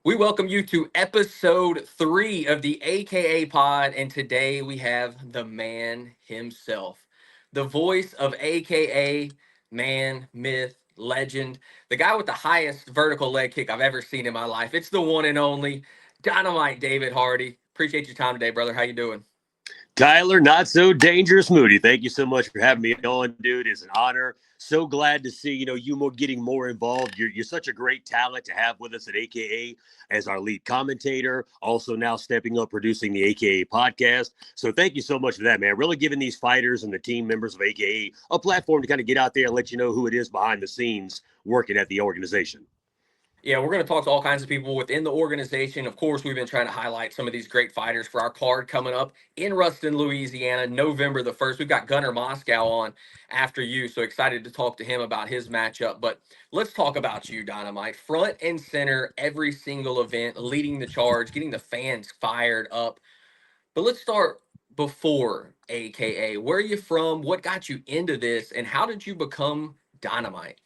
We welcome you to episode 3 of the AKAPod, and today we have the man himself, the voice of AKA, man, myth, legend, the guy with the highest vertical leg kick I've ever seen in my life. It's the one and only Dynamite David Hardy. Appreciate your time today, brother. How you doing? Tyler, not so dangerous, Moody. Thank you so much for having me on, dude. It's an honor. So glad to see you more getting more involved. You're such a great talent to have with us at AKA as our lead commentator. Also now stepping up producing the AKA podcast. So thank you so much for that, man. Really giving these fighters and the team members of AKA a platform to kind of get out there and let you know who it is behind the scenes working at the organization. Yeah, we're going to talk to all kinds of people within the organization. Of course, we've been trying to highlight some of these great fighters for our card coming up in Ruston, Louisiana, November the 1st. We've got Gunnar Moskau on after you, so excited to talk to him about his matchup. But let's talk about you, Dynamite. Front and center, every single event, leading the charge, getting the fans fired up. But let's start before AKA. Where are you from? What got you into this? And how did you become Dynamite?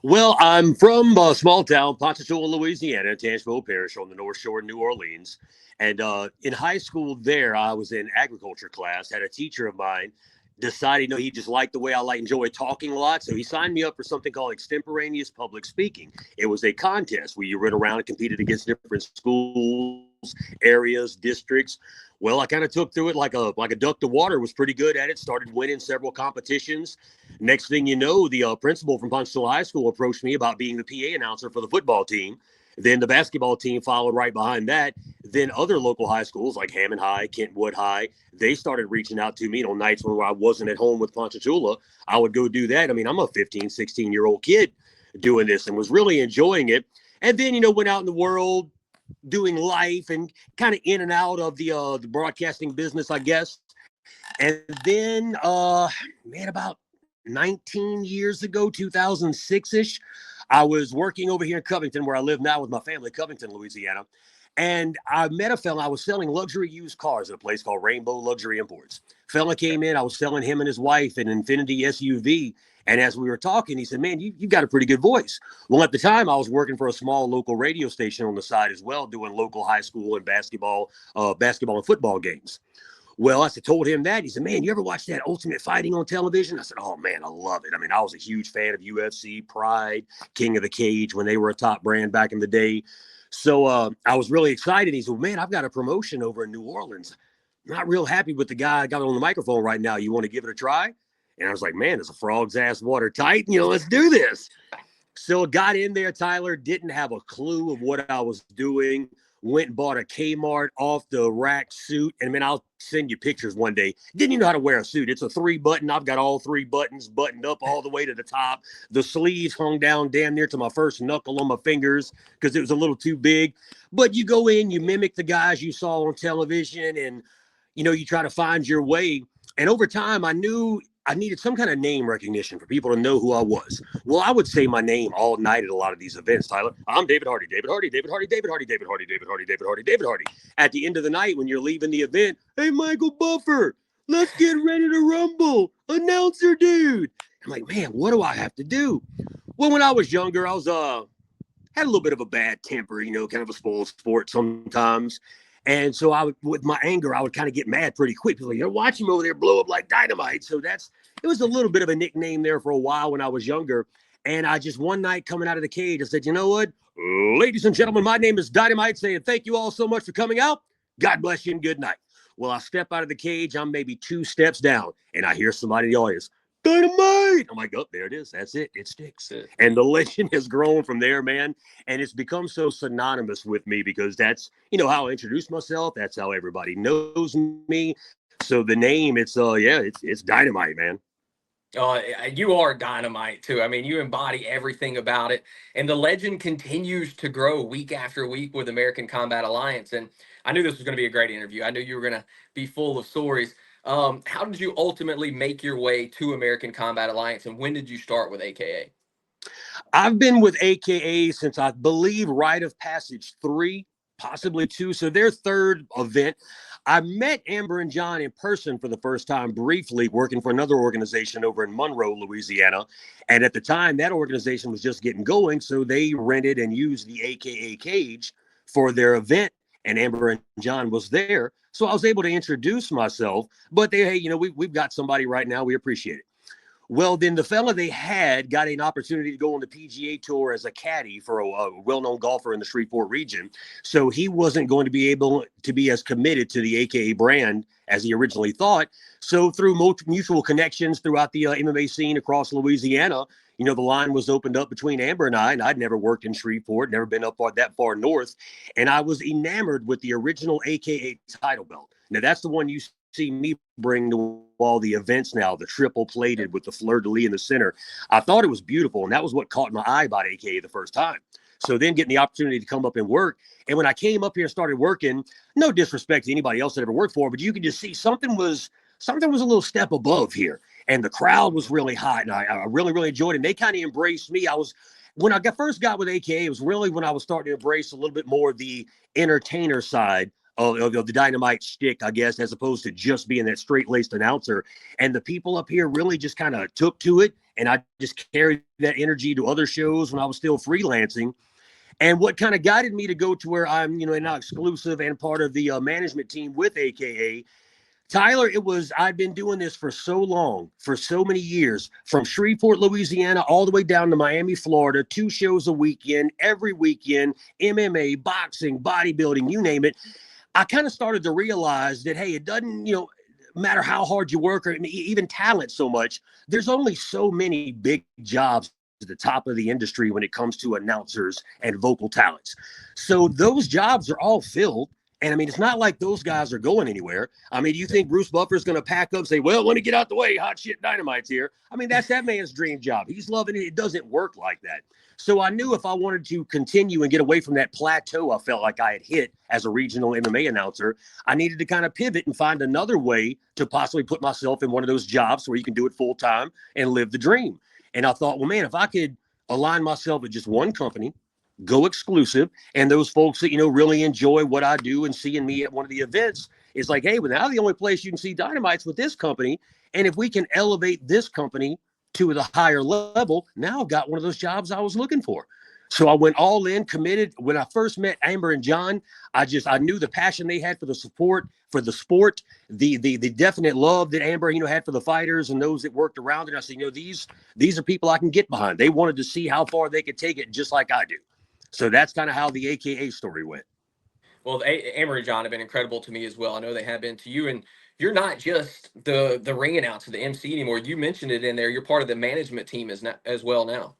Well, I'm from a small town, Ponchatoula, Louisiana, Tangipahoa Parish on the North Shore of New Orleans. And in high school there, I was in agriculture class, had a teacher of mine decided, he just liked the way I enjoy talking a lot. So he signed me up for something called extemporaneous public speaking. It was a contest where you went around and competed against different schools, areas, districts. Well, I kind of took through it like a duck to water, was pretty good at it, started winning several competitions. Next thing you know, the principal from Ponchatoula High School approached me about being the PA announcer for the football team. Then the basketball team followed right behind that. Then other local high schools like Hammond High, Kentwood High, they started reaching out to me on nights when I wasn't at home with Ponchatoula. I would go do that. I mean, I'm a 15, 16-year-old kid doing this and was really enjoying it. And then, went out in the world doing life and kind of in and out of the broadcasting business, I guess. And then, about 19 years ago, 2006-ish, I was working over here in Covington, where I live now with my family, Covington, Louisiana. And I met a fella. I was selling luxury used cars at a place called Rainbow Luxury Imports. Fella came in. I was selling him and his wife an Infiniti SUV. And as we were talking, he said, man, you've got a pretty good voice. Well, at the time, I was working for a small local radio station on the side as well, doing local high school and basketball and football games. Well, told him that. He said, man, you ever watch that Ultimate Fighting on television? I said, oh, man, I love it. I mean, I was a huge fan of UFC, Pride, King of the Cage when they were a top brand back in the day. So I was really excited. He said, well, man, I've got a promotion over in New Orleans. Not real happy with the guy I got on the microphone right now. You want to give it a try? And I was like, man, it's a frog's ass watertight. Let's do this. So got in there, Tyler, didn't have a clue of what I was doing. Went and bought a Kmart off the rack suit. And man, I'll send you pictures one day. Didn't even know how to wear a suit. It's a 3-button. I've got all 3 buttons buttoned up all the way to the top. The sleeves hung down damn near to my first knuckle on my fingers because it was a little too big. But you go in, you mimic the guys you saw on television, and you try to find your way. And over time, I knew I needed some kind of name recognition for people to know who I was. Well, I would say my name all night at a lot of these events, Tyler. I'm David Hardy, David Hardy, David Hardy, David Hardy, David Hardy, David Hardy, David Hardy, David Hardy. At the end of the night, when you're leaving the event, hey, Michael Buffer, let's get ready to rumble. Announcer dude. I'm like, man, what do I have to do? Well, when I was younger, I was had a little bit of a bad temper, kind of a spoiled sport sometimes. And so with my anger, I would kind of get mad pretty quick. People like, watch him over there blow up like dynamite. So it was a little bit of a nickname there for a while when I was younger. And I just one night coming out of the cage, I said, you know what? Ladies and gentlemen, my name is Dynamite, saying thank you all so much for coming out. God bless you and good night. Well, I step out of the cage. I'm maybe 2 steps down and I hear somebody in the audience, Dynamite. I'm like, oh, there it is. That's it. It sticks. And the legend has grown from there, man. And it's become so synonymous with me because that's, how I introduce myself. That's how everybody knows me. So the name, it's Dynamite, man. You are dynamite too. I mean, you embody everything about it, and the legend continues to grow week after week with American Kombat Alliance. And I knew this was going to be a great interview. I knew you were going to be full of stories. How did you ultimately make your way to American Kombat Alliance, and when did you start with AKA? I've been with AKA since I believe Rite of Passage 3. possibly two. So their third event. I met Amber and John in person for the first time briefly, working for another organization over in Monroe, Louisiana. And at the time, that organization was just getting going. So they rented and used the AKA cage for their event. And Amber and John was there. So I was able to introduce myself. But they, hey, we've got somebody right now. We appreciate it. Well, then the fella they had got an opportunity to go on the PGA Tour as a caddy for a well-known golfer in the Shreveport region. So he wasn't going to be able to be as committed to the AKA brand as he originally thought. So through mutual connections throughout the MMA scene across Louisiana, the line was opened up between Amber and I, and I'd never worked in Shreveport, never been up that far north. And I was enamored with the original AKA title belt. Now, that's the one you see me bring to all the events now, the triple plated with the fleur-de-lis in the center. I thought it was beautiful, and that was what caught my eye about AKA the first time. So then getting the opportunity to come up and work. And when I came up here and started working, no disrespect to anybody else that ever worked for, but you could just see something was a little step above here. And the crowd was really hot, and I really, really enjoyed it. And they kind of embraced me. When I first got with AKA, it was really when I was starting to embrace a little bit more of the entertainer side of the Dynamite shtick, I guess, as opposed to just being that straight-laced announcer. And the people up here really just kind of took to it, and I just carried that energy to other shows when I was still freelancing. And what kind of guided me to go to where I'm, now exclusive and part of the management team with AKA, Tyler, I've been doing this for so long, for so many years, from Shreveport, Louisiana, all the way down to Miami, Florida, 2 shows a weekend, every weekend, MMA, boxing, bodybuilding, you name it. I kind of started to realize that, hey, it doesn't, matter how hard you work or even talent so much. There's only so many big jobs at the top of the industry when it comes to announcers and vocal talents. So those jobs are all filled. And I mean, it's not like those guys are going anywhere. I mean, do you think Bruce Buffer's going to pack up and say, well, let me get out the way, hot shit Dynamite's here? I mean, that's that man's dream job. He's loving it. It doesn't work like that. So I knew if I wanted to continue and get away from that plateau I felt like I had hit as a regional MMA announcer, I needed to kind of pivot and find another way to possibly put myself in one of those jobs where you can do it full time and live the dream. And I thought, well, man, if I could align myself with just one company, go exclusive, and those folks that, really enjoy what I do and seeing me at one of the events, it's like, hey, well, now the only place you can see Dynamite's with this company. And if we can elevate this company to the higher level, now I've got one of those jobs I was looking for. So I went all in, committed. When I first met Amber and John, I knew the passion they had for the support, for the sport, the definite love that Amber, had for the fighters and those that worked around it. I said, these are people I can get behind. They wanted to see how far they could take it just like I do. So that's kind of how the AKA story went. Well, Amber and John have been incredible to me as well. I know they have been to you. And you're not just the ring announcer, the MC anymore. You mentioned it in there. You're part of the management team as well now.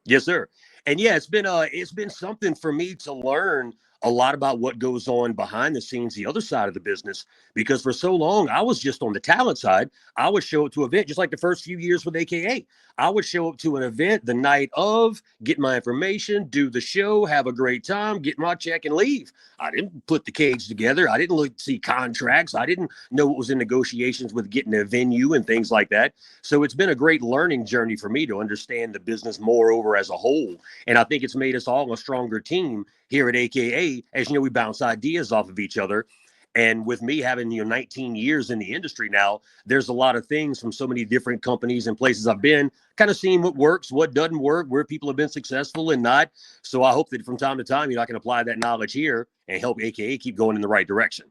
Yes, sir. And yeah, it's been something for me to learn a lot about what goes on behind the scenes, the other side of the business, because for so long I was just on the talent side. I would show up to an event, just like the first few years with AKA. I would show up to an event the night of, get my information, do the show, have a great time, get my check and leave. I didn't put the cage together. I didn't see contracts. I didn't know what was in negotiations with getting a venue and things like that. So it's been a great learning journey for me to understand the business more over as a whole. And I think it's made us all a stronger team here at AKA. As you know, we bounce ideas off of each other. And with me having 19 years in the industry now, there's a lot of things from so many different companies and places I've been, kind of seeing what works, what doesn't work, where people have been successful and not. So I hope that from time to time, I can apply that knowledge here and help AKA keep going in the right direction.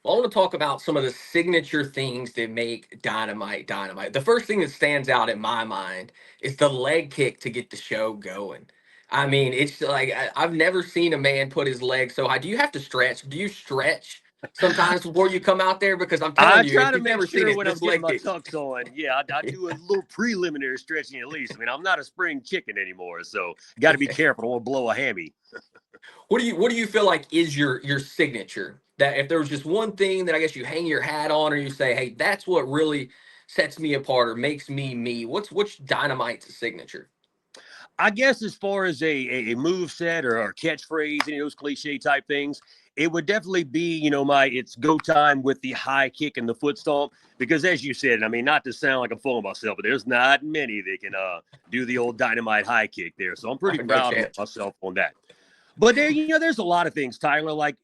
Well, I want to talk about some of the signature things that make Dynamite Dynamite. The first thing that stands out in my mind is the leg kick to get the show going. I mean, it's like I've never seen a man put his leg so high. Do you have to stretch? Do you stretch sometimes before you come out there? Because I'm telling I you, try if to you've make never seen sure it, when I'm this getting leg my kick. tux on, I do a little preliminary stretching at least. I mean, I'm not a spring chicken anymore, so got to be careful. I won't blow a hammy. What do you feel like is your signature? That if there was just one thing that I guess you hang your hat on, or you say, hey, that's what really sets me apart or makes me me. What's Dynamite's signature? I guess as far as a move set or a catchphrase, any of those cliche type things, it would definitely be, it's go time with the high kick and the foot stomp. Because as you said, I mean, not to sound like I'm fooling myself, but there's not many that can do the old Dynamite high kick there. So I'm pretty No proud of chance. myself on that. But there, there's a lot of things, Tyler. Like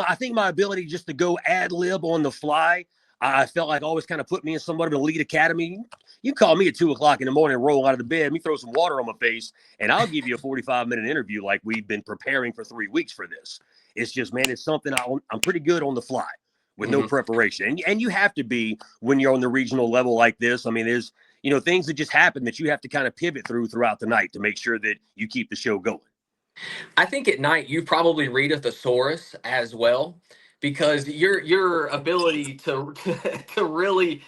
I think my ability just to go ad lib on the fly, I felt like always kind of put me in somewhat of an elite academy. You call me at 2 o'clock in the morning, roll out of the bed, me throw some water on my face, and I'll give you a 45-minute interview like we've been preparing for 3 weeks for this. It's just, man, it's something I'm pretty good on the fly with no preparation. And you have to be when you're on the regional level like this. I mean, there's, things that just happen that you have to kind of pivot throughout the night to make sure that you keep the show going. I think at night you probably read a thesaurus as well, because your ability to to really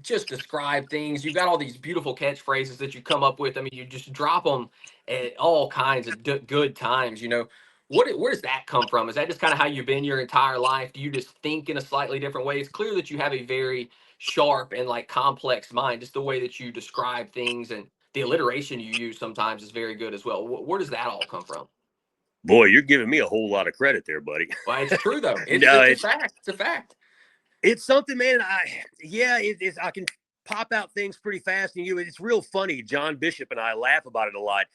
just describe things. You've got all these beautiful catchphrases that you come up with. I mean, you just drop them at all kinds of good times. Where does that come from? Is that just kind of how you've been your entire life? Do you just think in a slightly different way? It's clear that you have a very sharp and like complex mind. Just the way that you describe things and the alliteration you use sometimes is very good as well. Where does that all come from? Boy, you're giving me a whole lot of credit there, buddy. Well, it's true though. No, It's a fact. It's a fact. It's something, man. I can pop out things pretty fast, and it's real funny. John Bishop and I laugh about it a lot.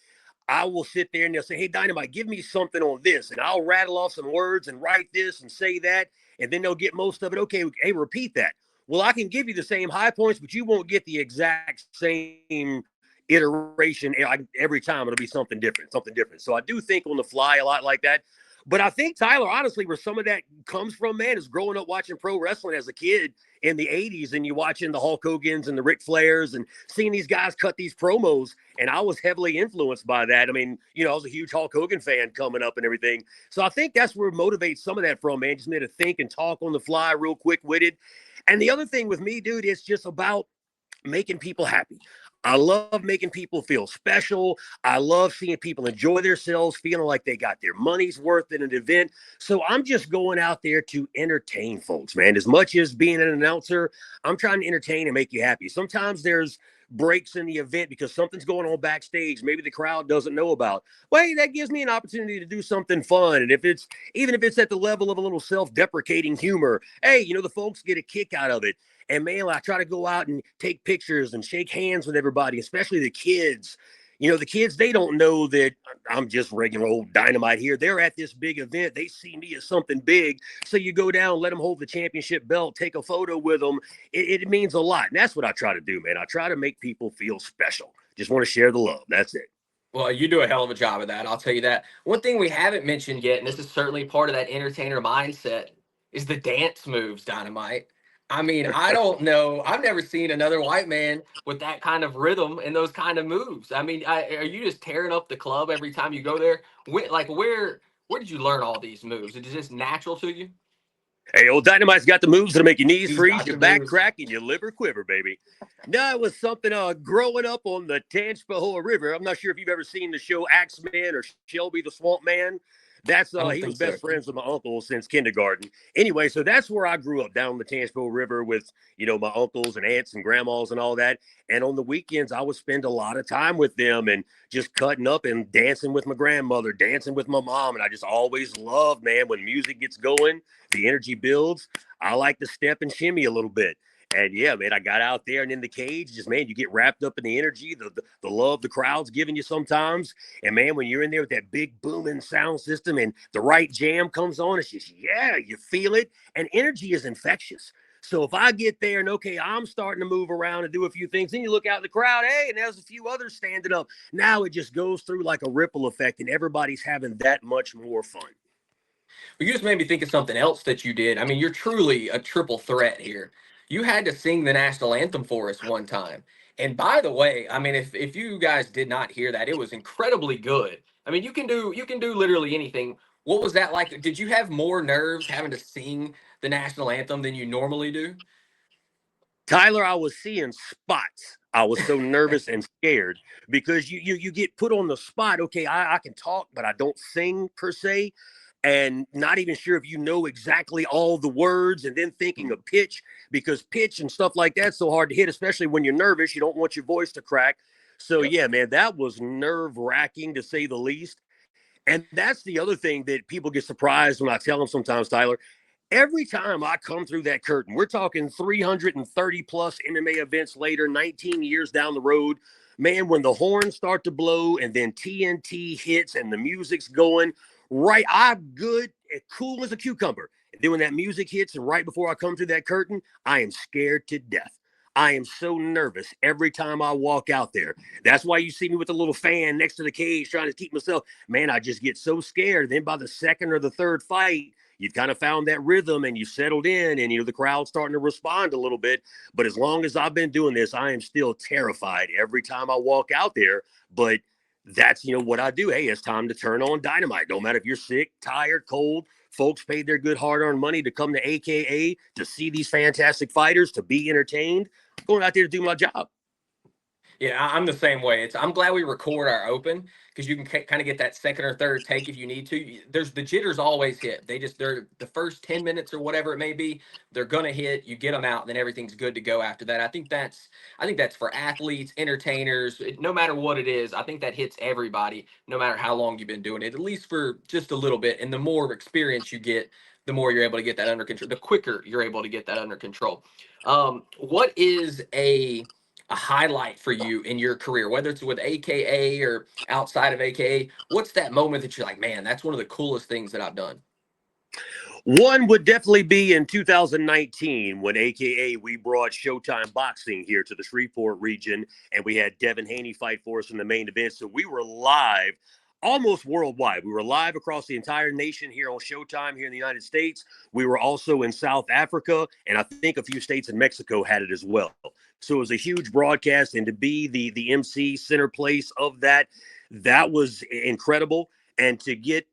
I will sit there and they'll say, "Hey, Dynamite, give me something on this," and I'll rattle off some words and write this and say that, and then they'll get most of it. Okay, hey, repeat that. Well, I can give you the same high points, but you won't get the exact same iteration every time. It'll be something different. So I do think on the fly a lot like that. But I think, Tyler, honestly, where some of that comes from, man, is growing up watching pro wrestling as a kid in the 80s, and you watching the Hulk Hogans and the Ric Flairs and seeing these guys cut these promos. And I was heavily influenced by that. I mean, I was a huge Hulk Hogan fan coming up and everything. So I think that's where it motivates some of that from, man. Just need to think and talk on the fly, real quick-witted. And the other thing with me, dude, it's just about making people happy. I love making people feel special. I love seeing people enjoy themselves, feeling like they got their money's worth in an event. So I'm just going out there to entertain folks, man. As much as being an announcer, I'm trying to entertain and make you happy. Sometimes there's breaks in the event because something's going on backstage. Maybe the crowd doesn't know about. Well, hey, that gives me an opportunity to do something fun. And even if it's at the level of a little self-deprecating humor, hey, the folks get a kick out of it. And man, I try to go out and take pictures and shake hands with everybody, especially the kids. The kids, they don't know that I'm just regular old Dynamite here. They're at this big event. They see me as something big. So you go down, let them hold the championship belt, take a photo with them. It means a lot. And that's what I try to do, man. I try to make people feel special. Just want to share the love. That's it. Well, you do a hell of a job of that. I'll tell you that. One thing we haven't mentioned yet, and this is certainly part of that entertainer mindset, is the dance moves, Dynamite. I mean, I don't know. I've never seen another white man with that kind of rhythm and those kind of moves. I mean, are you just tearing up the club every time you go there? Where did you learn all these moves? Is it just natural to you? Hey, old Dynamite's got the moves that'll make your knees He's freeze, got your the back moves. crack, and your liver quiver, baby. No, it was something growing up on the Tangipahoa River. I'm not sure if you've ever seen the show Axeman or Shelby the Swamp Man. That's I don't he was think so. best friends with my uncle since kindergarten. Anyway, so that's where I grew up, down the Tangipahoa River with my uncles and aunts and grandmas and all that. And on the weekends, I would spend a lot of time with them and just cutting up and dancing with my grandmother, dancing with my mom. And I just always loved, man, when music gets going, the energy builds. I like to step and shimmy a little bit. And yeah, man, I got out there and in the cage, just, man, you get wrapped up in the energy, the love the crowd's giving you sometimes. And man, when you're in there with that big booming sound system and the right jam comes on, it's just, yeah, you feel it. And energy is infectious. So if I get there and, okay, I'm starting to move around and do a few things, then you look out in the crowd, hey, and there's a few others standing up. Now it just goes through like a ripple effect and everybody's having that much more fun. But you just made me think of something else that you did. I mean, you're truly a triple threat here. You had to sing the national anthem for us one time. And by the way, I mean, if you guys did not hear that, it was incredibly good. I mean, you can do literally anything. What was that like? Did you have more nerves having to sing the national anthem than you normally do? Tyler, I was seeing spots. I was so nervous and scared because you get put on the spot. Okay, I can talk, but I don't sing per se. And not even sure if you know exactly all the words, and then thinking of pitch, because pitch and stuff like that's so hard to hit, especially when you're nervous. You don't want your voice to crack. So Yep. yeah, man, that was nerve-wracking to say the least. And that's the other thing that people get surprised when I tell them sometimes, Tyler. Every time I come through that curtain, we're talking 330 plus MMA events later, 19 years down the road. Man, when the horns start to blow and then TNT hits and the music's going, right, I'm good, cool as a cucumber. And then when that music hits and right before I come through that curtain, I am scared to death. I am so nervous every time I walk out there. That's why you see me with a little fan next to the cage trying to keep myself. Man, I just get so scared. Then by the second or the third fight, you've kind of found that rhythm and you settled in and, the crowd's starting to respond a little bit. But as long as I've been doing this, I am still terrified every time I walk out there. But that's, what I do. Hey, it's time to turn on Dynamite. No matter if you're sick, tired, cold, folks paid their good hard-earned money to come to AKA to see these fantastic fighters, to be entertained. I'm going out there to do my job. Yeah, I'm the same way. I'm glad we record our open because you can kind of get that second or third take if you need to. There's the jitters always hit. They're the first 10 minutes or whatever it may be, they're gonna hit. You get them out, and then everything's good to go after that. I think that's for athletes, entertainers, no matter what it is. I think that hits everybody, no matter how long you've been doing it, at least for just a little bit. And the more experience you get, the more you're able to get that under control. The quicker you're able to get that under control. What is a highlight for you in your career, whether it's with AKA or outside of AKA? What's that moment that you're like, man, that's one of the coolest things that I've done? One would definitely be in 2019 when AKA we brought Showtime Boxing here to the Shreveport region, and we had Devin Haney fight for us in the main event. So we were live almost worldwide. We were live across the entire nation here on Showtime here in the United States. We were also in South Africa, and I think a few states in Mexico had it as well. So it was a huge broadcast, and to be the MC center place of that was incredible. And to get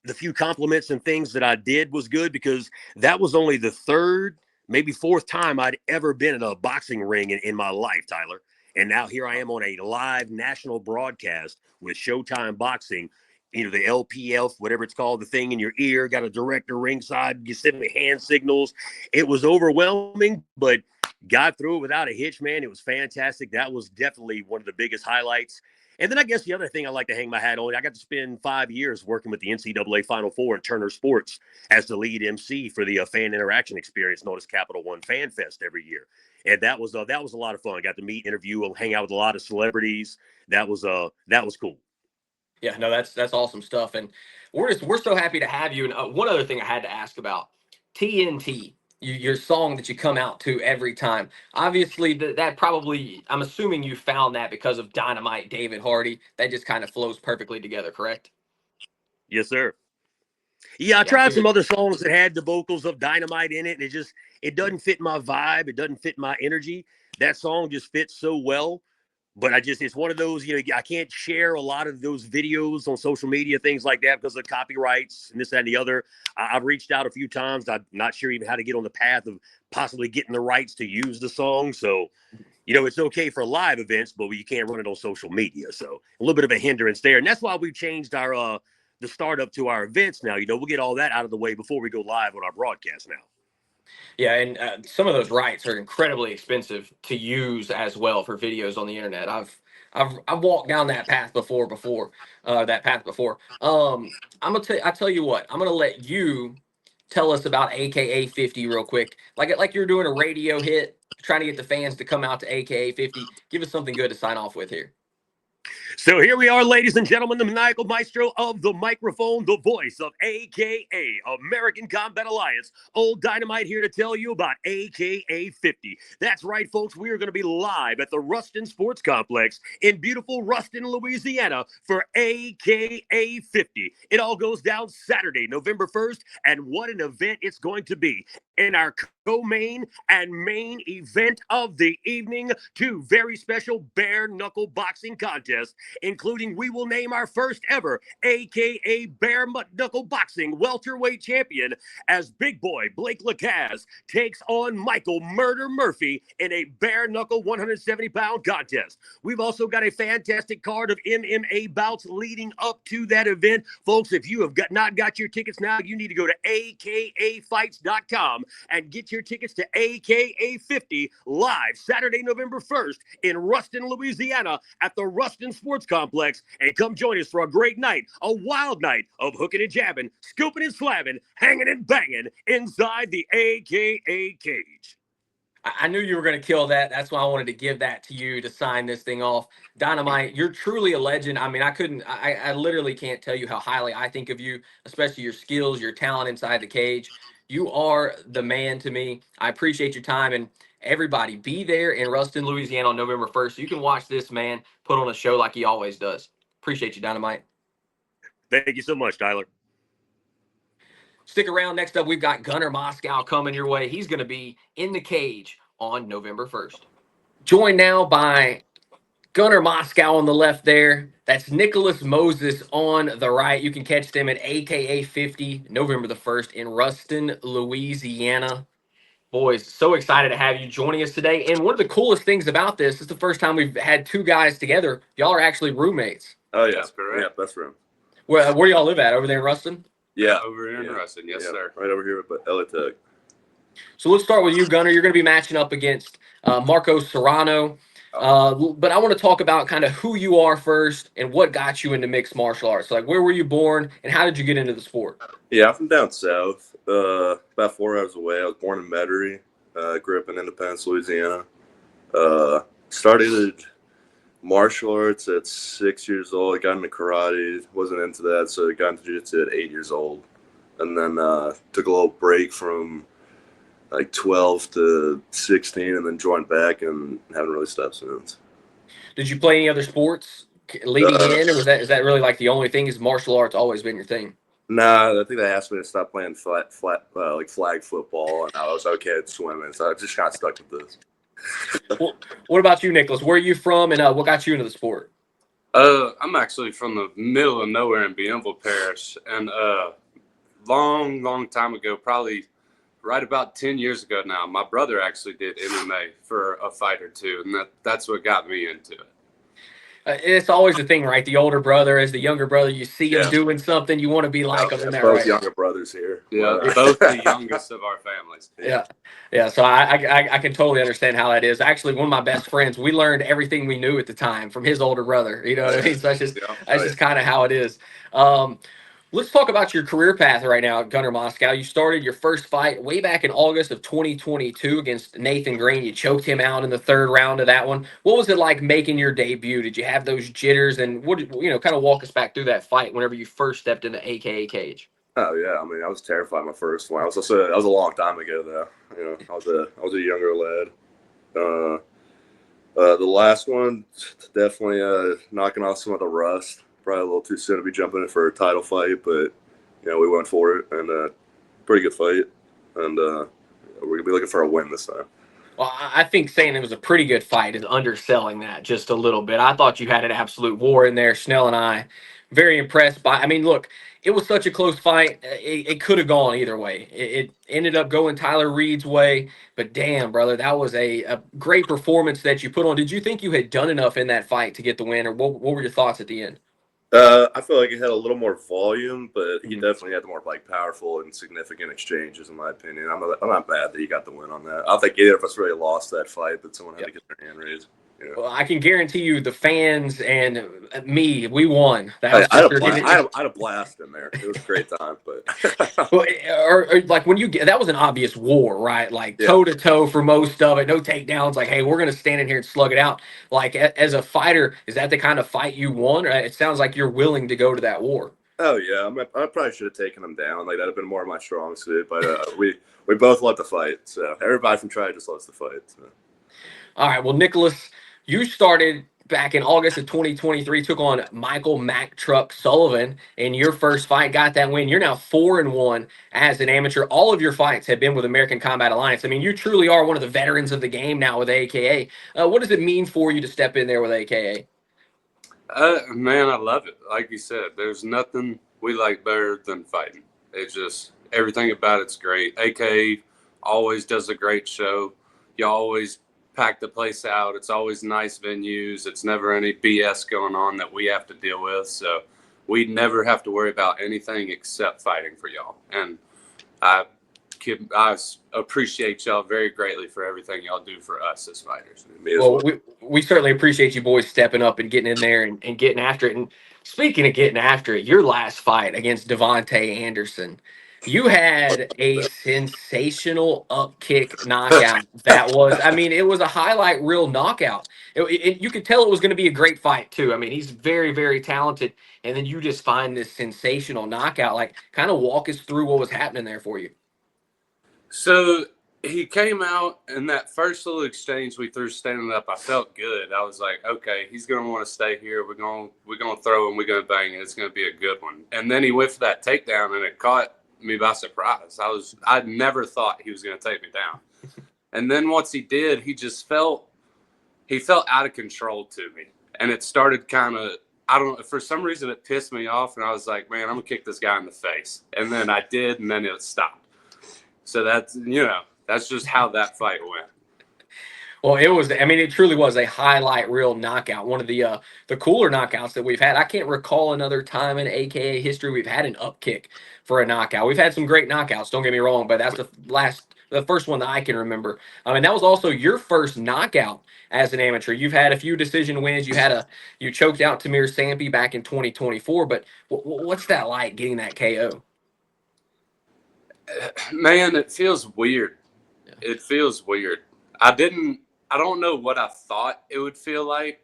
the few compliments and things that I did was good, because that was only the third, maybe fourth time I'd ever been in a boxing ring in my life, Tyler. And now here I am on a live national broadcast with Showtime Boxing, the LPF, whatever it's called, the thing in your ear, got a director ringside, you send me hand signals. It was overwhelming, but got through it without a hitch, man. It was fantastic. That was definitely one of the biggest highlights. And then I guess the other thing I like to hang my hat on, I got to spend 5 years working with the NCAA Final Four and Turner Sports as the lead MC for the fan interaction experience known as Capital One Fan Fest every year. And that was a lot of fun. I got to meet, interview, and hang out with a lot of celebrities. That was cool. Yeah, no, that's awesome stuff, and we're so happy to have you. And one other thing I had to ask about TNT, your song that you come out to every time. Obviously, that probably, I'm assuming you found that because of Dynamite, David Hardy. That just kind of flows perfectly together, correct? Yes, sir. Yeah, I Yeah, I tried some figured. other songs that had the vocals of Dynamite in it, and it doesn't fit my vibe. It doesn't fit my energy. That song just fits so well. But it's one of those, I can't share a lot of those videos on social media, things like that, because of copyrights and this, that, and the other. I've reached out a few times. I'm not sure even how to get on the path of possibly getting the rights to use the song. So, it's okay for live events, but you can't run it on social media. So a little bit of a hindrance there. And that's why we've changed our the startup to our events now. We'll get all that out of the way before we go live on our broadcast now. Yeah, and some of those rights are incredibly expensive to use as well for videos on the internet. I've walked down that path before. I tell you what, I'm gonna let you tell us about AKA 50 real quick. Like you're doing a radio hit, trying to get the fans to come out to AKA 50. Give us something good to sign off with here. So here we are, ladies and gentlemen, the maniacal maestro of the microphone, the voice of AKA American Kombat Aliiance, Old Dynamite, here to tell you about AKA 50. That's right, folks. We are going to be live at the Ruston Sports Complex in beautiful Ruston, Louisiana for AKA 50. It all goes down Saturday, November 1st, and what an event it's going to be. In our co-main and main event of the evening, two very special bare knuckle boxing contests, including we will name our first ever AKA bare knuckle boxing welterweight champion as Big Boy Blake Lacaz takes on Michael Murder Murphy in a bare knuckle 170-pound contest. We've also got a fantastic card of MMA bouts leading up to that event. Folks, if you have not got your tickets now, you need to go to akafights.com and get your tickets to AKA 50 live Saturday, November 1st in Ruston, Louisiana at the Ruston Sports Complex. And come join us for a great night, a wild night of hooking and jabbing, scooping and slamming, hanging and banging inside the AKA cage. I knew you were going to kill that. That's why I wanted to give that to you to sign this thing off. Dynamite, you're truly a legend. I mean, I literally can't tell you how highly I think of you, especially your skills, your talent inside the cage. You are the man to me. I appreciate your time. And everybody, be there in Ruston, Louisiana on November 1st. So you can watch this man put on a show like he always does. Appreciate you, Dynamite. Thank you so much, Tyler. Stick around. Next up, we've got Gunnar Moskau coming your way. He's going to be in the cage on November 1st. Joined now by Gunnar Moskau on the left there. That's Nicholas Moses on the right. You can catch them at AKA 50 November the 1st in Ruston, Louisiana. Boys, so excited to have you joining us today. And one of the coolest things about this is the first time we've had two guys together. Y'all are actually roommates. Oh, yeah. That's correct. Yeah, best room. Where do y'all live at? Over there in Ruston? Yeah, over here in Ruston. Yes, sir. Right over here with Elitech. So let's start with you, Gunnar. You're going to be matching up against Marco Serrano. But I want to talk about kind of who you are first and what got you into mixed martial arts. Like, where were you born and how did you get into the sport? Yeah, I'm from down south, about 4 hours away. I was born in Metairie. Grew up in Independence, Louisiana. Started martial arts at 6 years old. I got into karate. Wasn't into that, so I got into jiu-jitsu at 8 years old. And then took a little break from like 12 to 16 and then joined back and haven't really stopped since. Did you play any other sports leading in, or is that really like the only thing? Is martial arts always been your thing? Nah, I think they asked me to stop playing like flag football, and I was okay at swimming, so I just got stuck with this. Well, what about you, Nicholas? Where are you from, and what got you into the sport? I'm actually from the middle of nowhere in Bienville Parish, and long time ago, probably right about 10 years ago now, my brother actually did MMA for a fight or two, and that's what got me into it. It's always the thing, right? The older brother, as the younger brother, you see him doing something, you want to be like him. Both younger brothers here. Yeah, both the youngest of our families. Yeah. So I can totally understand how that is. Actually, one of my best friends, we learned everything we knew at the time from his older brother. You know what I mean? So that's just kind of how it is. Let's talk about your career path right now, Gunnar Moskau. You started your first fight way back in August of 2022 against Nathan Green. You choked him out in the third round of that one. What was it like making your debut? Did you have those jitters? And kind of walk us back through that fight whenever you first stepped into AKA cage? Oh yeah, I mean, I was terrified my first one. That was a long time ago though. You know, I was a younger lad. The last one, definitely knocking off some of the rust. Probably a little too soon to be jumping in for a title fight, but we went for it, and pretty good fight, and we're gonna be looking for a win this time. Well, I think saying it was a pretty good fight is underselling that just a little bit. I thought you had an absolute war in there. Snell and I, very impressed by. I mean, look, it was such a close fight. It could have gone either way. It ended up going Tyler Reed's way, but damn, brother, that was a great performance that you put on. Did you think you had done enough in that fight to get the win, or what were your thoughts at the end? I feel like it had a little more volume, but he definitely had the more powerful and significant exchanges, in my opinion. I'm not mad that he got the win on that. I don't think either of us really lost that fight, but someone had to get their hand raised. Well, I can guarantee you, the fans and me, we won. I had a blast in there. It was a great time, but or like when that was an obvious war, right? Like toe to toe for most of it, no takedowns. Like, hey, we're gonna stand in here and slug it out. Like as a fighter, is that the kind of fight you won? It sounds like you're willing to go to that war. Oh yeah, I probably should have taken him down. Like that'd have been more of my strong suit. But we both love to fight, so everybody from Try just loves to fight. So. All right, well, Nicholas, you started back in August of 2023, took on Michael Mack Truck Sullivan in your first fight, got that win. You're now 4-1 as an amateur. All of your fights have been with American Kombat Aliiance. I mean, you truly are one of the veterans of the game now with AKA. What does it mean for you to step in there with AKA? Man, I love it. Like you said, there's nothing we like better than fighting. It's just everything about it's great. AKA always does a great show. You always pack the place out. It's always nice venues. It's never any BS going on that we have to deal with. So we never have to worry about anything except fighting for y'all. And I appreciate y'all very greatly for everything y'all do for us as fighters. Well, we certainly appreciate you boys stepping up and getting in there and getting after it. And speaking of getting after it, your last fight against Devontae Anderson, You had a sensational up kick knockout. That was, I mean, it was a highlight reel knockout. You could tell it was going to be a great fight too. I mean, he's very, very talented. And then you just find this sensational knockout. Like, kind of walk us through what was happening there for you. So he came out in that first little exchange we threw standing up. I felt good. I was like, okay, he's gonna want to stay here. We're gonna throw him. We're gonna bang it. It's gonna be a good one. And then he went for that takedown, and it caught me by surprise. I never thought he was gonna take me down. And then once he did, he felt out of control to me, and it started kind of. I don't know. For some reason, it pissed me off, and I was like, man, I'm gonna kick this guy in the face. And then I did, and then it stopped. So that's just how that fight went. Well, it was. I mean, it truly was a highlight reel knockout. One of the cooler knockouts that we've had. I can't recall another time in AKA history we've had an up kick for a knockout. We've had some great knockouts. Don't get me wrong, but that's the first one that I can remember. I mean, that was also your first knockout as an amateur. You've had a few decision wins. You choked out Tamir Sampi back in 2024. But what's that like getting that KO? Man, it feels weird. Yeah. It feels weird. I don't know what I thought it would feel like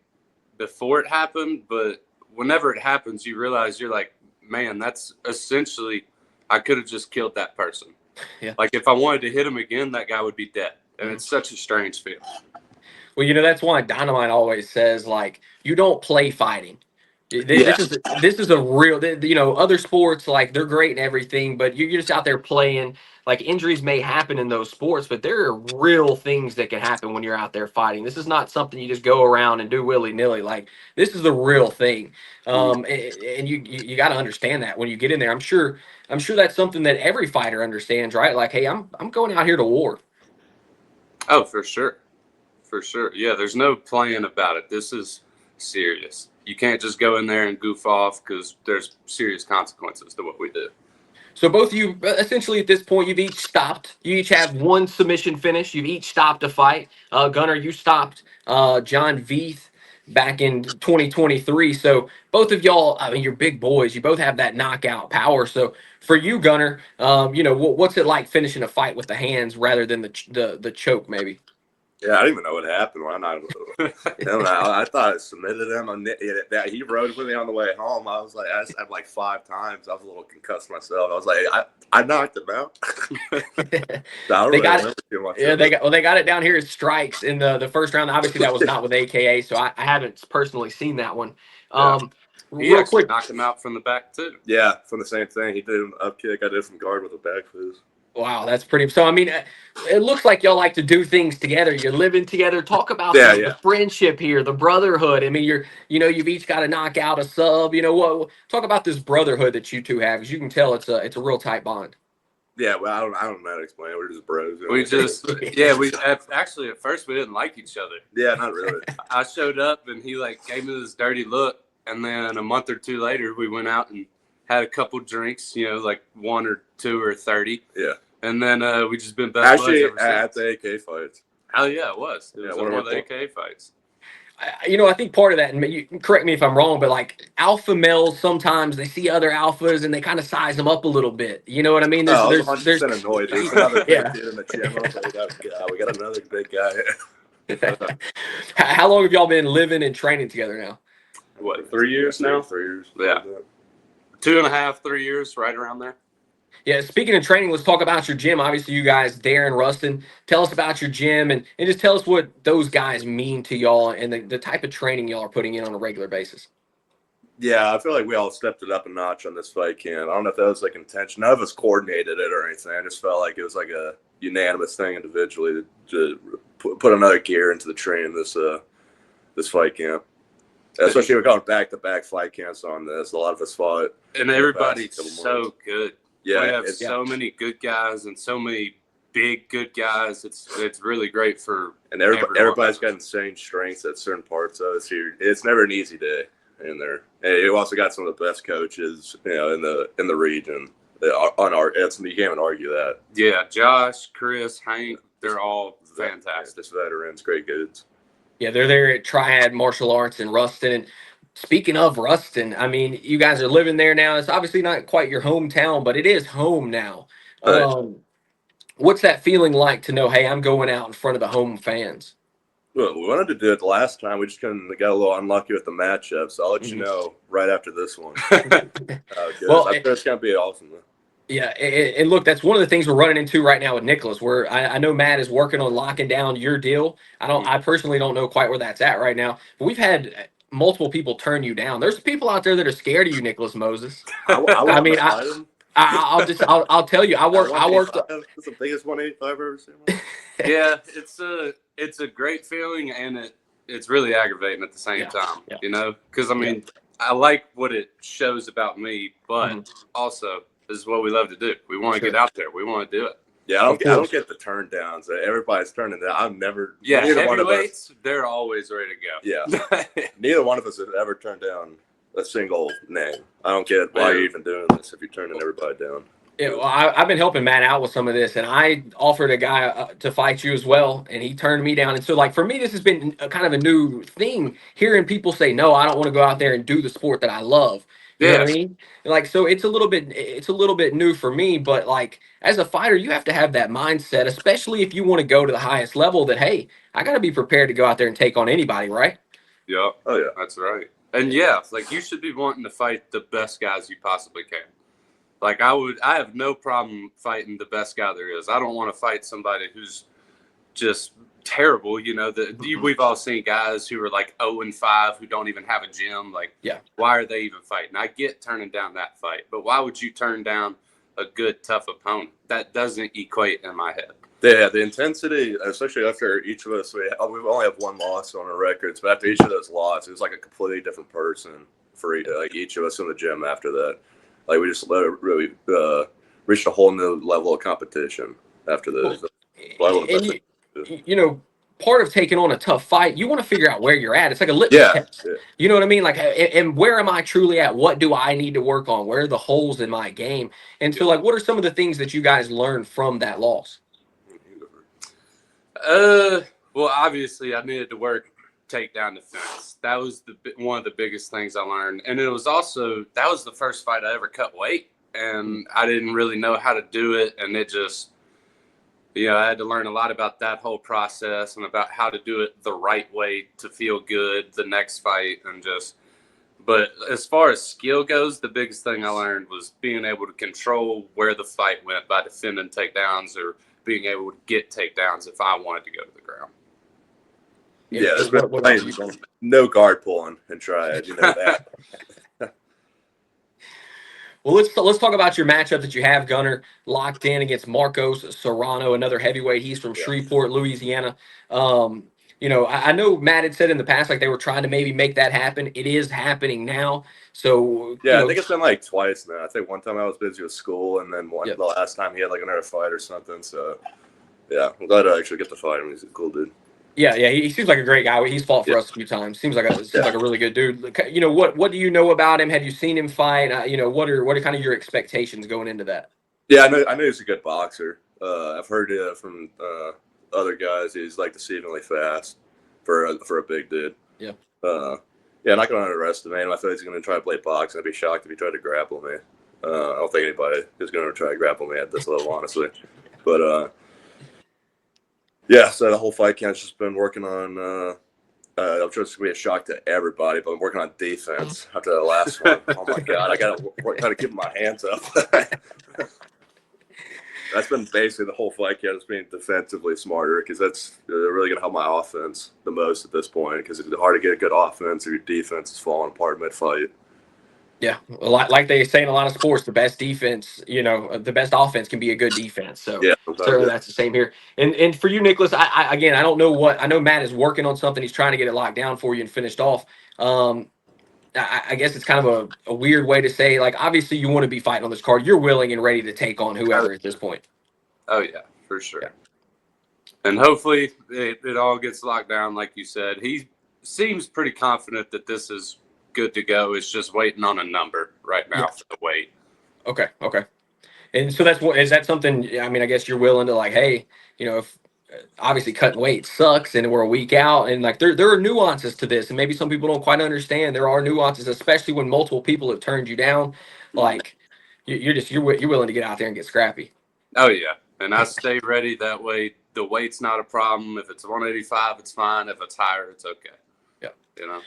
before it happened, but whenever it happens, you realize you're like, man, that's essentially, I could have just killed that person. Yeah. Like if I wanted to hit him again, that guy would be dead. And it's such a strange feeling. Well, that's why Dynamite always says, like, you don't play fighting. This is a real, other sports, like, they're great and everything, but you're just out there playing. Like, injuries may happen in those sports, but there are real things that can happen when you're out there fighting. This is not something you just go around and do willy-nilly. Like, this is the real thing. And you got to understand that when you get in there. I'm sure that's something that every fighter understands, right? Like, hey, I'm going out here to war. Oh, for sure. For sure. Yeah, there's no playing about it. This is serious. You can't just go in there and goof off because there's serious consequences to what we do. So both of you, essentially at this point, you've each stopped. You each have one submission finish. You've each stopped a fight. Gunnar, you stopped John Veith back in 2023. So both of y'all, I mean, you're big boys. You both have that knockout power. So for you, Gunnar, what's it like finishing a fight with the hands rather than the choke, maybe? Yeah, I didn't even know what happened. I thought I submitted him. He rode with me on the way home. I was like, I had like 5 times. I was a little concussed myself. I was like, I knocked him out. They got it down here as strikes in the first round. Obviously, that was not with AKA, so I haven't personally seen that one. He actually knocked him out from the back too. Yeah, from the same thing. He did an up kick. I did from guard with a back fist. Wow, that's pretty. So, I mean, it looks like y'all like to do things together. You're living together. Talk about the friendship here, the brotherhood. I mean, you've each got to knock out a sub. Talk about this brotherhood that you two have, because you can tell it's a real tight bond. Yeah, well, I don't know how to explain it. We're just bros. Actually at first we didn't like each other. Yeah, not really. I showed up and he gave me this dirty look, and then a month or two later we went out and had a couple drinks, like 1 or 2 or 30. Yeah. And then we just been best buds ever since. At the AK fights. Oh yeah, it was. It was one of the AK fights. I think part of that, and you correct me if I'm wrong, but like alpha males, sometimes they see other alphas and they kind of size them up a little bit. You know what I mean? I was 100% annoyed. There's another big kid in the gym. I was like, we got another big guy. How long have y'all been living and training together now? What, 3 years now? 3 years. Yeah. 2.5, 3 years, right around there. Yeah, speaking of training, let's talk about your gym. Obviously, you guys, Darren, Ruston, tell us about your gym and just tell us what those guys mean to y'all and the type of training y'all are putting in on a regular basis. Yeah, I feel like we all stepped it up a notch on this fight camp. I don't know if that was like intention. None of us coordinated it or anything. I just felt like it was like a unanimous thing individually to put another gear into the training this fight camp. Especially we're going back-to-back fight camps on this. A lot of us fought. And everybody's so good. Yeah, we have so many good guys and so many big good guys. It's really great for everybody's got insane strengths at certain parts of it. So it's never an easy day in there. And you also got some of the best coaches, in the region. You can't even argue that. Yeah, Josh, Chris, Hank, they're all fantastic. Just veterans, great goods. Yeah, they're there at Triad Martial Arts in Ruston. And speaking of Ruston, I mean, you guys are living there now. It's obviously not quite your hometown, but it is home now. Right. What's that feeling like to know, hey, I'm going out in front of the home fans? Well, we wanted to do it the last time. We just got a little unlucky with the matchup. So I'll let you Mhm. know right after this one. Well, I'm sure it's going to be awesome. yeah, and look, that's one of the things we're running into right now with Nicholas. Where I know Matt is working on locking down your deal. I personally don't know quite where that's at right now. But we've had multiple people turn you down. There's people out there that are scared of you, Nicholas Moses. I I want mean, to fight him. I'll tell you, I worked. 185. That's the biggest 185 I've ever seen. Yeah, it's a great feeling, and it's really aggravating at the same time. Yeah. You know, because I mean, I like what it shows about me, but also this is what we love to do. We want to get out there. We want to do it. Yeah, I don't get the turn downs. Everybody's turning down. I've never. Yeah, neither one of us. heavyweights, they're always ready to go. Yeah, neither one of us has ever turned down a single name. I don't get why you're even doing this if you're turning everybody down. Yeah, well, I've been helping Matt out with some of this, and I offered a guy to fight you as well, and he turned me down. And so, like for me, this has been a kind of a new thing. Hearing people say, "No, I don't want to go out there and do the sport that I love." You know what I mean? Like, so it's a little bit new for me. But like as a fighter, you have to have that mindset, especially if you want to go to the highest level. That hey, I got to be prepared to go out there and take on anybody, right? Yeah. Oh yeah, that's right. And yeah, like you should be wanting to fight the best guys you possibly can. Like I have no problem fighting the best guy there is. I don't want to fight somebody who's just terrible. You know, we've all seen guys who are like 0-5 who don't even have a gym. Like, why are they even fighting? I get turning down that fight, but why would you turn down a good, tough opponent? That doesn't equate in my head. Yeah, the intensity, especially after each of us, we only have one loss on our records, but after each of those losses, it was like a completely different person for each of us in the gym after that. Like we just really reached a whole new level of competition after this. You know, part of taking on a tough fight, you want to figure out where you're at. It's like a litmus test. Yeah. You know what I mean? Like, and where am I truly at? What do I need to work on? Where are the holes in my game? And so, like, what are some of the things that you guys learned from that loss? Well, obviously, I needed to work takedown defense. That was one of the biggest things I learned, and it was also that was the first fight I ever cut weight, and I didn't really know how to do it, and it just, I had to learn a lot about that whole process and about how to do it the right way to feel good the next fight, but as far as skill goes, the biggest thing I learned was being able to control where the fight went by defending takedowns or being able to get takedowns if I wanted to go to the ground. Yeah, there's no guard pulling and try it. You know that. Well, let's talk about your matchup that you have, Gunnar, locked in against Marcos Serrano, another heavyweight. He's from Shreveport, Louisiana. I know Matt had said in the past like they were trying to maybe make that happen. It is happening now. So I think it's been like twice now. I think one time I was busy with school, and then the last time he had like another fight or something. So I'm glad I actually get to fight him. He's a cool dude. Yeah, he seems like a great guy. He's fought for us a few times. Seems like a really good dude. You know, what do you know about him? Have you seen him fight? What are kind of your expectations going into that? Yeah, I know he's a good boxer. I've heard from other guys he's like deceivingly fast for a big dude. Yeah. Not going to underestimate him. I thought he's going to try to play boxing. I'd be shocked if he tried to grapple me. I don't think anybody is going to try to grapple me at this level, honestly. But so the whole fight camp's just been working on. I'm sure it's gonna be a shock to everybody, but I'm working on defense after the last one. Oh my god, I gotta keep my hands up. That's been basically the whole fight camp, is being defensively smarter, because that's really gonna help my offense the most at this point. Because it's hard to get a good offense if your defense is falling apart mid-fight. Yeah, like they say in a lot of sports, the best defense, the best offense can be a good defense. So certainly that's the same here. And for you, Nicholas, I don't know I know Matt is working on something. He's trying to get it locked down for you and finished off. I guess it's kind of a weird way to say, like, obviously you want to be fighting on this card. You're willing and ready to take on whoever at this point. Oh yeah, for sure. Yeah. And hopefully it all gets locked down, like you said. He seems pretty confident that this is good to go. It's just waiting on a number right now for the weight. Okay. And so is that something, I mean, I guess you're willing to, like, hey, if obviously cutting weight sucks and we're a week out, and like there are nuances to this, and maybe some people don't quite understand. There are nuances, especially when multiple people have turned you down. Like you're willing to get out there and get scrappy. Oh yeah, and I stay ready that way. The weight's not a problem. If it's 185, it's fine. If it's higher, it's okay. Yeah, you know.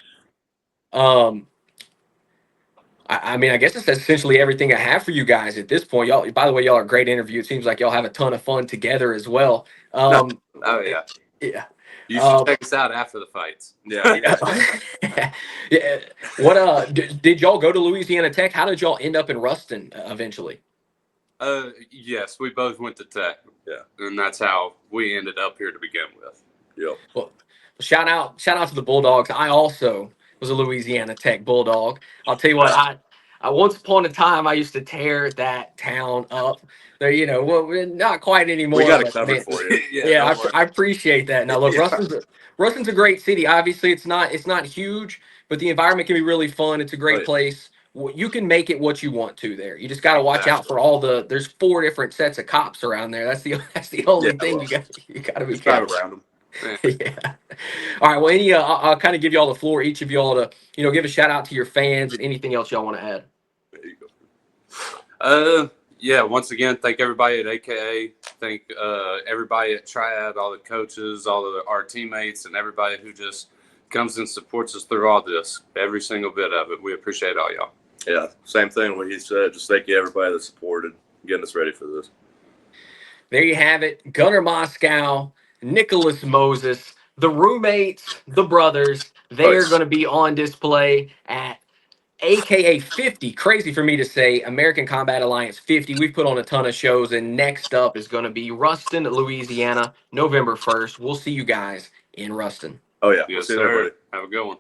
I mean, I guess it's essentially everything I have for you guys at this point. Y'all, by the way, y'all are a great interview. It seems like y'all have a ton of fun together as well. Oh yeah, yeah. You should check us out after the fights. Yeah. Yeah. What did y'all go to Louisiana Tech? How did y'all end up in Ruston eventually? Yes, we both went to Tech. Yeah, and that's how we ended up here to begin with. Yep. Well, shout out to the Bulldogs. I also was a Louisiana Tech Bulldog. I'll tell you what, I once upon a time I used to tear that town up. There, well, we're not quite anymore. We got it covered for you. Yeah, I appreciate that. Now look, Ruston's a great city. Obviously, it's not huge, but the environment can be really fun. It's a great place. You can make it what you want to there. You just got to watch out for there's 4 different sets of cops around there. That's the only thing you got to be careful around them. Yeah. All right. Well, I'll kind of give y'all the floor, each of y'all to, give a shout out to your fans and anything else y'all want to add. There you go. Yeah. Once again, thank everybody at AKA. Thank everybody at Triad, all the coaches, our teammates, and everybody who just comes and supports us through all this. Every single bit of it. We appreciate all y'all. Yeah. Same thing. What he said. Just thank you everybody that supported getting us ready for this. There you have it. Gunnar Moskau, Nicholas Moses, the roommates, the brothers. They are going to be on display at AKA 50. Crazy for me to say. American Kombat Aliiance 50. We've put on a ton of shows, and next up is going to be Ruston, Louisiana, November 1st. We'll see you guys in Ruston. Oh yeah. Yes, we'll see sir. everybody. Have a good one.